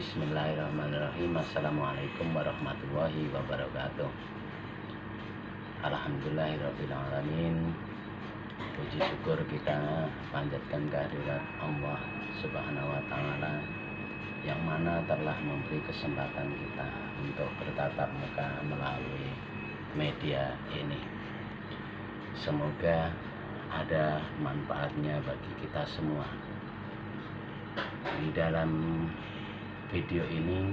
Bismillahirrahmanirrahim. Assalamualaikum warahmatullahi wabarakatuh. Alhamdulillahirrahmanirrahim. Puji syukur kita panjatkan kehadirat Allah Subhanahu wa Ta'ala, yang mana telah memberi kesempatan kita untuk bertatap muka melalui media ini. Semoga ada manfaatnya bagi kita semua. Di dalam video ini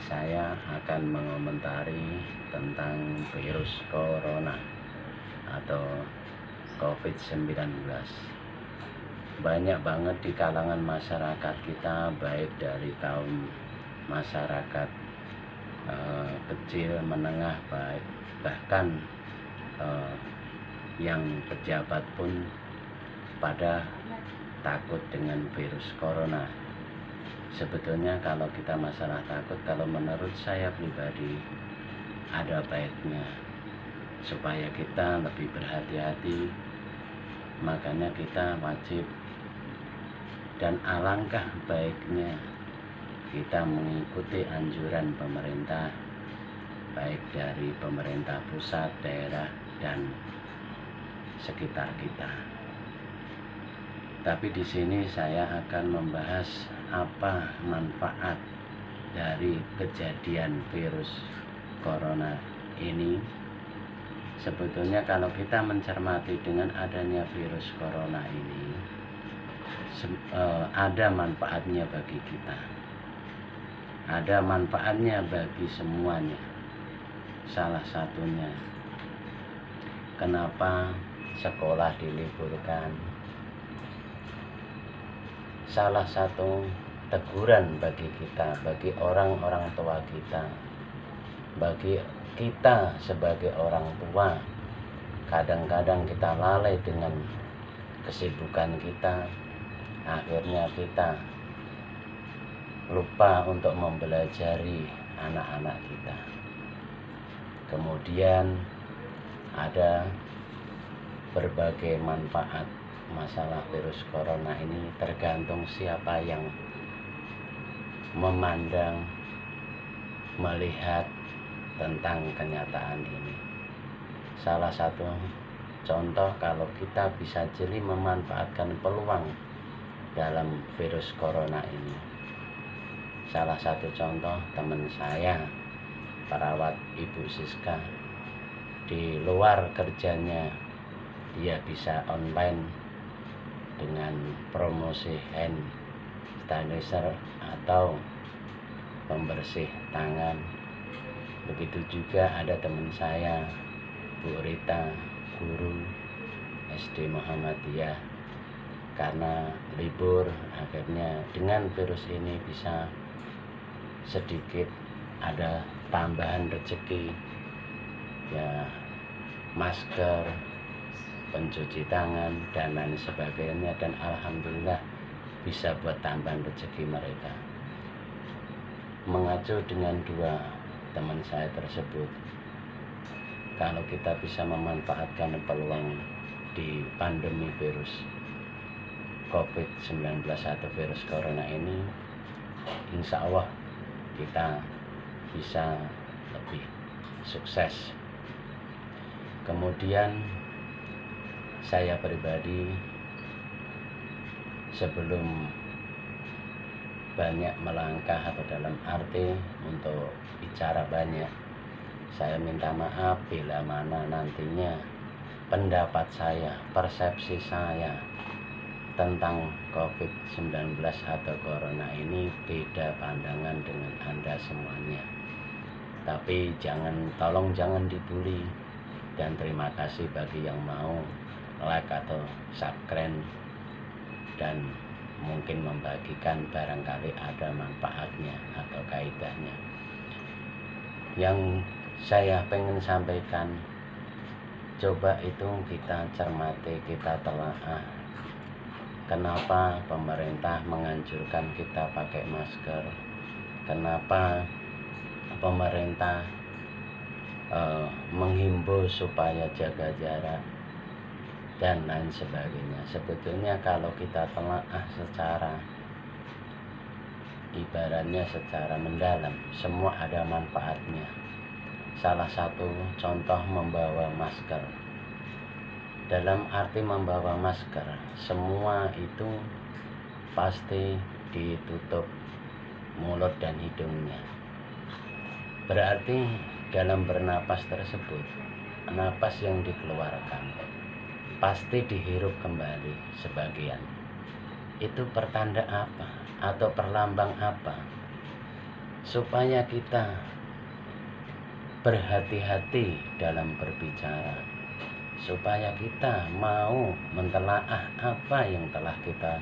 saya akan mengomentari tentang virus corona atau COVID-19. Banyak banget di kalangan masyarakat kita, baik dari kaum masyarakat kecil, menengah, bahkan yang pejabat pun pada takut dengan virus corona. Sebetulnya kalau kita masalah takut, kalau menurut saya pribadi ada baiknya supaya kita lebih berhati-hati. Makanya kita wajib dan alangkah baiknya kita mengikuti anjuran pemerintah, baik dari pemerintah pusat, daerah, dan sekitar kita. Tapi di sini saya akan membahas apa manfaat dari kejadian virus corona ini. Sebetulnya kalau kita mencermati dengan adanya virus corona ini, ada manfaatnya bagi kita. Ada manfaatnya bagi semuanya. Salah satunya, kenapa sekolah diliburkan? Salah satu teguran bagi kita, bagi orang-orang tua kita, bagi kita sebagai orang tua. Kadang-kadang kita lalai dengan kesibukan kita, akhirnya kita lupa untuk mempelajari anak-anak kita. Kemudian ada berbagai manfaat. Masalah virus corona ini tergantung siapa yang memandang, melihat tentang kenyataan ini. Salah satu contoh, kalau kita bisa jeli memanfaatkan peluang dalam virus corona ini. Salah satu contoh, teman saya, perawat Ibu Siska, di luar kerjanya dia bisa online dengan promosi hand sanitizer atau pembersih tangan. Begitu juga ada teman saya, Bu Rita, guru SD Muhammadiyah, karena libur akhirnya dengan virus ini bisa sedikit ada tambahan rezeki, ya, masker, pencuci tangan, dan lain sebagainya, dan alhamdulillah bisa buat tambahan rezeki mereka. Mengacu dengan dua teman saya tersebut, kalau kita bisa memanfaatkan peluang di pandemi virus COVID-19 atau virus corona ini, insya Allah kita bisa lebih sukses. Kemudian saya pribadi, sebelum banyak melangkah atau dalam arti untuk bicara banyak, saya minta maaf bila mana nantinya pendapat saya, persepsi saya tentang COVID-19 atau corona ini beda pandangan dengan Anda semuanya. Tapi tolong jangan dibully, dan terima kasih bagi yang mau like atau subscribe dan mungkin membagikan, barangkali ada manfaatnya atau kaidahnya. Yang saya pengen sampaikan, coba itu kita cermati, kita telaah. Kenapa pemerintah menganjurkan kita pakai masker? Kenapa pemerintah menghimbau supaya jaga jarak? Dan lain sebagainya. Sebetulnya kalau kita telaah secara ibaratnya secara mendalam, semua ada manfaatnya. Salah satu contoh membawa masker. Dalam arti membawa masker, semua itu pasti ditutup mulut dan hidungnya. Berarti dalam bernapas tersebut, napas yang dikeluarkan pasti dihirup kembali sebagian. Itu pertanda apa? Atau perlambang apa? Supaya kita berhati-hati dalam berbicara, supaya kita mau mentelaah apa yang telah kita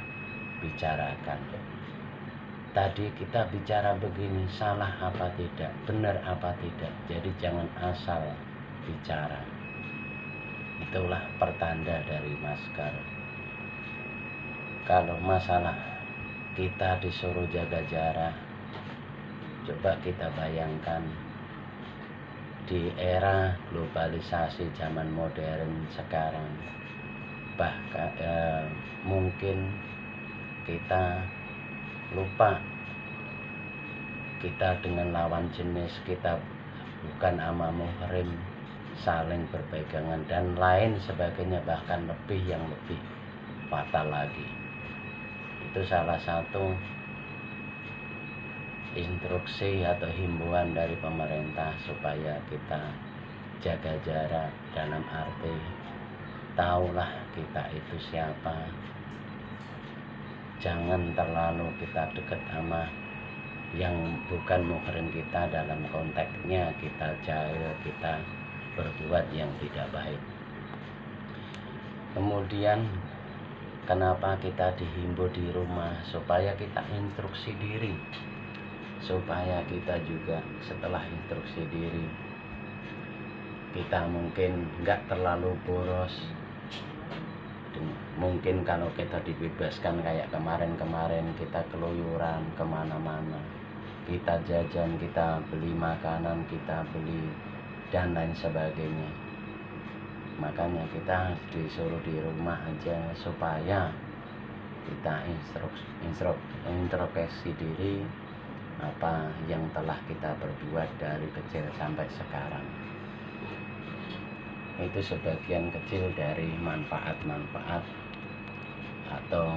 bicarakan. Tadi kita bicara begini, salah apa tidak, benar apa tidak. Jadi jangan asal bicara. Itulah pertanda dari masker. Kalau masalah kita disuruh jaga jarak, coba kita bayangkan di era globalisasi zaman modern sekarang, bahkan mungkin kita lupa kita dengan lawan jenis kita bukan ama muhrim, saling berpegangan dan lain sebagainya, bahkan yang lebih fatal lagi. Itu salah satu instruksi atau himbauan dari pemerintah supaya kita jaga jarak, dalam arti tahulah kita itu siapa. Jangan terlalu kita dekat sama yang bukan muhrim kita, dalam konteksnya kita jahil, kita berbuat yang tidak baik. Kemudian kenapa kita dihimbau di rumah? Supaya kita instruksi diri, supaya kita juga setelah instruksi diri kita mungkin nggak terlalu boros. Mungkin kalau kita dibebaskan kayak kemarin-kemarin, kita keluyuran kemana-mana, kita jajan, kita beli makanan, kita beli dan lain sebagainya. Makanya kita disuruh di rumah aja supaya kita introspeksi diri apa yang telah kita perbuat dari kecil sampai sekarang. Itu sebagian kecil dari manfaat-manfaat atau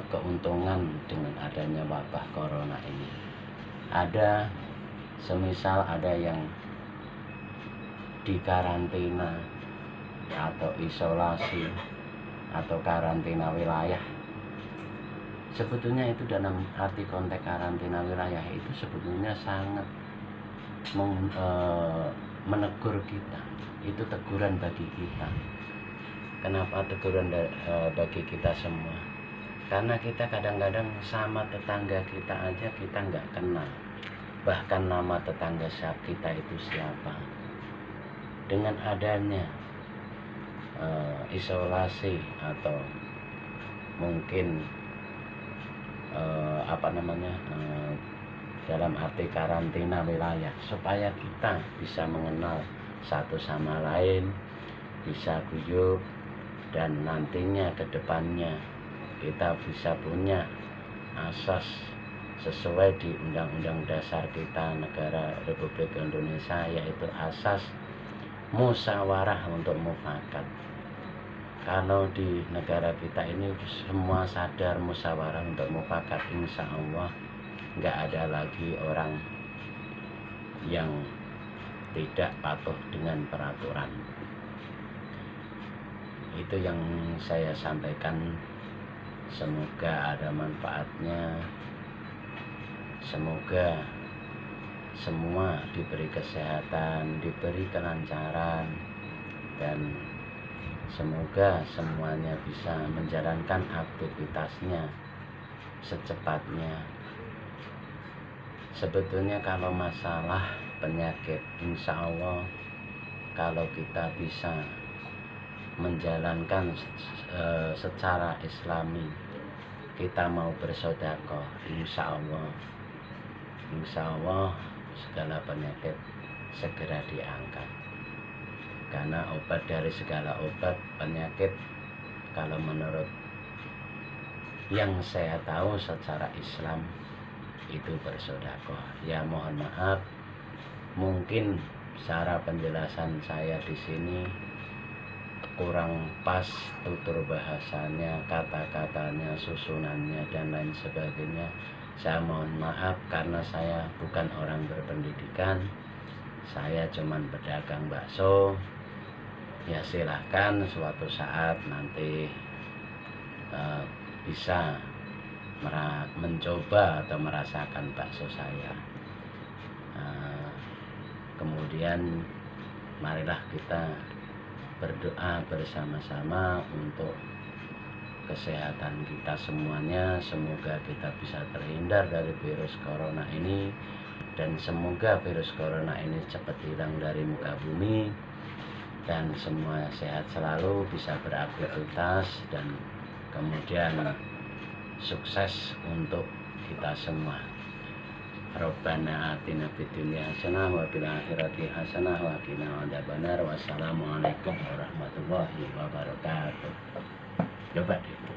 keuntungan dengan adanya wabah corona ini. Ada semisal ada yang dikarantina atau isolasi atau karantina wilayah. Sebetulnya itu dalam arti konteks karantina wilayah itu sebetulnya sangat menegur kita. Itu teguran bagi kita. Kenapa teguran bagi kita semua? Karena kita kadang-kadang sama tetangga kita aja kita nggak kenal, bahkan nama tetangga kita itu siapa. Dengan adanya isolasi atau mungkin dalam arti karantina wilayah, supaya kita bisa mengenal satu sama lain, bisa guyup, dan nantinya ke depannya kita bisa punya asas sesuai di Undang-Undang Dasar kita negara Republik Indonesia, yaitu asas musyawarah untuk mufakat. Kalau di negara kita ini semua sadar musyawarah untuk mufakat, insya Allah nggak ada lagi orang yang tidak patuh dengan peraturan. Itu yang saya sampaikan. Semoga ada manfaatnya. Semoga semua diberi kesehatan, diberi kelancaran, dan semoga semuanya bisa menjalankan aktivitasnya secepatnya. Sebetulnya kalau masalah penyakit, insya Allah kalau kita bisa menjalankan secara islami, kita mau bersedekah, insya Allah segala penyakit segera diangkat. Karena obat dari segala obat penyakit, kalau menurut yang saya tahu secara Islam itu bersedekah. Ya mohon maaf, mungkin cara penjelasan saya di sini kurang pas tutur bahasanya, kata-katanya, susunannya dan lain sebagainya. Saya mohon maaf karena saya bukan orang berpendidikan. Saya cuman pedagang bakso. Ya silahkan suatu saat nanti bisa mencoba atau merasakan bakso saya. Kemudian marilah kita berdoa bersama-sama untuk kesehatan kita semuanya. Semoga kita bisa terhindar dari virus corona ini, dan semoga virus corona ini cepat hilang dari muka bumi, dan semua sehat selalu, bisa beraktivitas, dan kemudian sukses untuk kita semua. Rabbana atina fid dunya hasanah wa fil akhirati hasanah wa qina adzabannar. Wassalamualaikum warahmatullahi wabarakatuh. Coba deh.